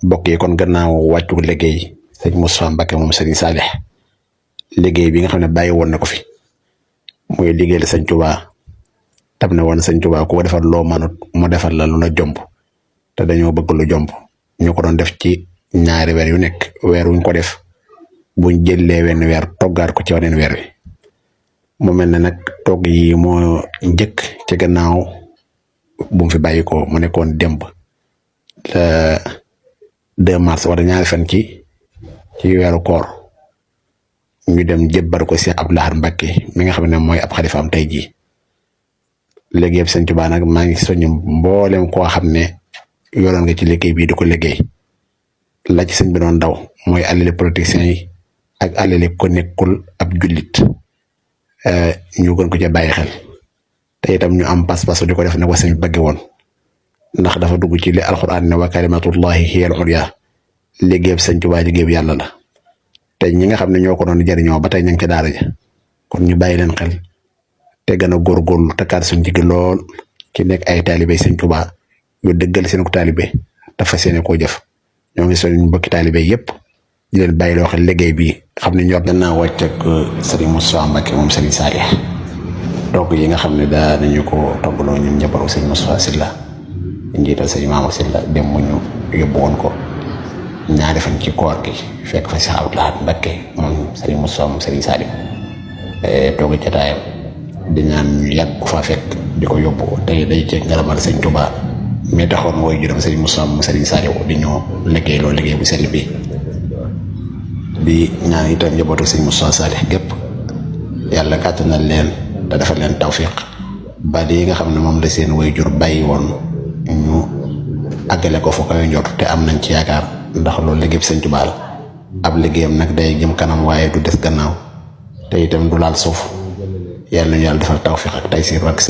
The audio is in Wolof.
bokk yi kon gannaaw wàccu liggéey sëñ Moustapha Mbacké moom sëriñ Saalix liggéey bi nga xam ne bàyyi woon na ko fi muy liggéeyal sëñ Tuubaa tam ne woon sëñ Tuubaa ku ko defal loo manut mu defal la lu la jomb te dañoo bëgg lu jomb ñu ko doon def ci ñaari weer yu nekk weer wuñ ko def buñ jëlee wenn weer toggaat ko ci waneen weer wi mu mel ne nag togg yi moo njëkk ci gannaaw bu mu fi bàyyi ko mu nekkoon démb le 2 mars wala ñaari fan ci weeru koor ñu dem jébbar ko si Abdou Lahad Mbacké mi nga xam ne mooy ab xalifaam tey jii liggéey bi sëñ Tuubaa nag maa ngi soññ mboolem koo xam ne yoroon nga ci liggéey bii di ko liggéey la ci sëñ bi doon daw mooy alali politiciens yi ak alali ko nekkul ab jullit ñu gën ko ca bàyyi xel te itam ñu am pas-pas di ko def ne ko sëñ bëgge woon ndax dafa dugg ci li alxuraan ne wa kalimatullahi hiya al-ulya liggéey bi sëñ Tuubaa liggéey bi yàlla la te ñi nga xam ne ñoo ko doon jariñoo ba tey ñu ngi ci daara ja kon ñu bàyyi leen xel te gën a góorgóorlu takkaat suñ jigi lool ci nekk ay taalibe sëñ Tuubaa yu dëggal seen ko taalibe dafa seene koo jëf ñoo ngi soñ mbokki taalibe yépp di leen bàyyi loo xel liggéey bi xam ne ñor gannaaw wàcc ak sëriñ Moustapha Mbacké moom sëriñ Saalix togg yi nga xam ne daa nañu ko toggaloo ñun njabaru sëñ Moustapha Sylla njiital sëñ Mamour Sylla dem mu ñu yóbbu woon ko ñaari fan ci koor gi fekk fa si Abdou Lahad Mbacké moom sëriñ Moustapha moom sëriñ Saalix togg jotaayam di ñaan ñu yàgg ko fa fekk di ko yóbbu tey day ci ngërëmal sëñ Tuubaa mais taxoon mooy juróom sëriñ Moustapha moom sëriñ Saalix di ñoo liggéey loo liggéey bu sell bi di ñaan itam njabootu sëñ Moustapha Saalix gépp yàlla kàttanal leen te defal leen tawfiq ba lii nga xam ne moom la seen waajur bàyyi woon ñu àggale ko fu koy njort te am nañ ci yaakaar ndax loolu liggéey bi sëñ Tuubaa la ab liggéeyam nag day jëm kanam waaye du des gannaaw te itam du laal suuf yàlla nañu yàlla defal tawfiq ak taysiir ak